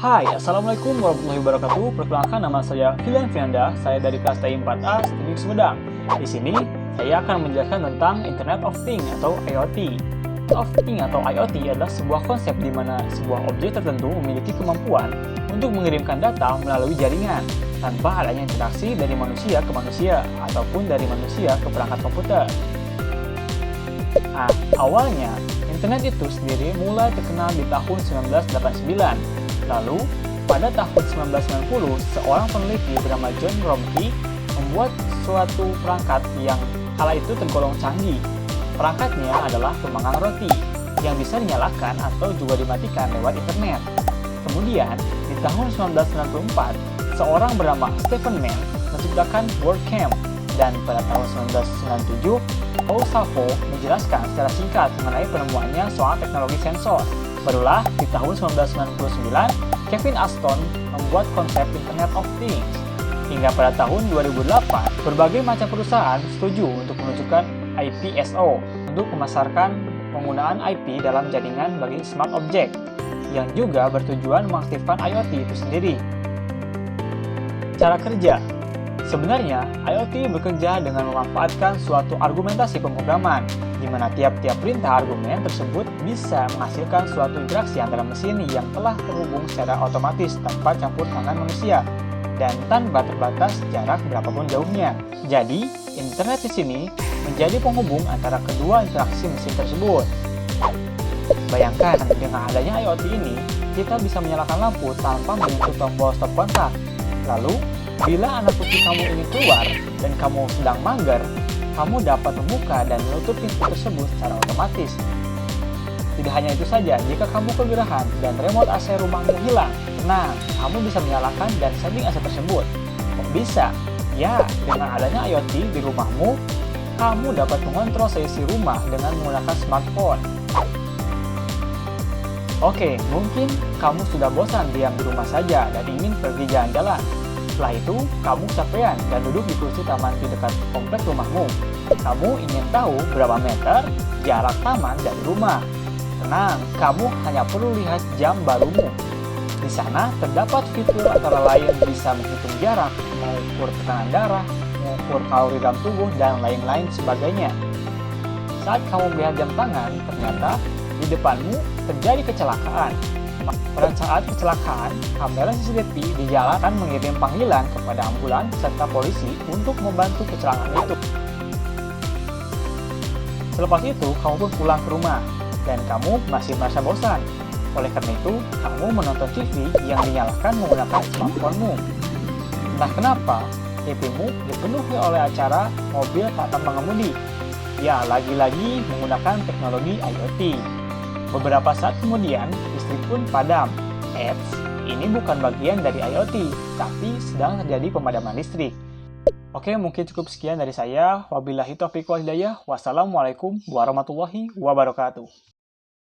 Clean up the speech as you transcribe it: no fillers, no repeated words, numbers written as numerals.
Hai, Assalamualaikum warahmatullahi wabarakatuh. Perkenalkan, nama saya Filian Fianda. Saya dari kelas TI 4A STIMIK Sumedang. Di sini, saya akan menjelaskan tentang Internet of Things atau IoT. Internet of Things atau IoT adalah sebuah konsep di mana sebuah objek tertentu memiliki kemampuan untuk mengirimkan data melalui jaringan tanpa adanya interaksi dari manusia ke manusia ataupun dari manusia ke perangkat komputer. Nah, awalnya, internet itu sendiri mulai terkenal di tahun 1989. Lalu, pada tahun 1990, seorang peneliti bernama John Romkey membuat suatu perangkat yang kala itu tergolong canggih. Perangkatnya adalah pemanggang roti yang bisa dinyalakan atau juga dimatikan lewat internet. Kemudian, di tahun 1994, seorang bernama Stephen Mann menciptakan WordCamp, dan pada tahun 1997, Paul Salvo menjelaskan secara singkat mengenai penemuannya soal teknologi sensor. Barulah di tahun 1999, Kevin Ashton membuat konsep Internet of Things. Hingga pada tahun 2008, berbagai macam perusahaan setuju untuk menunjukkan IPSO untuk memasarkan penggunaan IP dalam jaringan bagi smart object, yang juga bertujuan mengaktifkan IoT itu sendiri. Cara kerja. Sebenarnya, IoT bekerja dengan memanfaatkan suatu argumentasi pemrograman, di mana tiap-tiap perintah argumen tersebut bisa menghasilkan suatu interaksi antara mesin yang telah terhubung secara otomatis tanpa campur tangan manusia, dan tanpa terbatas jarak berapapun jauhnya. Jadi, internet di sini menjadi penghubung antara kedua interaksi mesin tersebut. Bayangkan, dengan adanya IoT ini, kita bisa menyalakan lampu tanpa menyentuh tombol stop kontak. Lalu, bila anak kucing kamu ingin keluar dan kamu sedang mager, kamu dapat membuka dan menutup pintu tersebut secara otomatis. Tidak hanya itu saja, jika kamu kegerahan dan remote AC rumahmu hilang, tenang, kamu bisa menyalakan dan setting AC tersebut. Kok bisa? Ya, dengan adanya IoT di rumahmu, kamu dapat mengontrol seisi rumah dengan menggunakan smartphone. Oke, mungkin kamu sudah bosan diam di rumah saja dan ingin pergi jalan-jalan. Setelah itu, kamu kecapean dan duduk di kursi taman di dekat komplek rumahmu. Kamu ingin tahu berapa meter jarak taman dari rumah. Tenang, kamu hanya perlu lihat jam barumu. Di sana terdapat fitur antara lain bisa menghitung jarak, mengukur tekanan darah, mengukur kalori dalam tubuh, dan lain-lain sebagainya. Saat kamu melihat jam tangan, ternyata di depanmu terjadi kecelakaan. Pada saat kecelakaan, kamera CCTV di jalan akan mengirim panggilan kepada ambulans serta polisi untuk membantu kecelakaan itu. Selepas itu, kamu pun pulang ke rumah, dan kamu masih merasa bosan. Oleh karena itu, kamu menonton TV yang dinyalakan menggunakan smartphone-mu. Entah kenapa, TV-mu dipenuhi oleh acara mobil tanpa pengemudi. Ya, lagi-lagi menggunakan teknologi IoT. Beberapa saat kemudian, listrik pun padam. Eits, ini bukan bagian dari IoT, tapi sedang terjadi pemadaman listrik. Oke, mungkin cukup sekian dari saya. Wabillahi taufiq wal hidayah. Wassalamualaikum warahmatullahi wabarakatuh.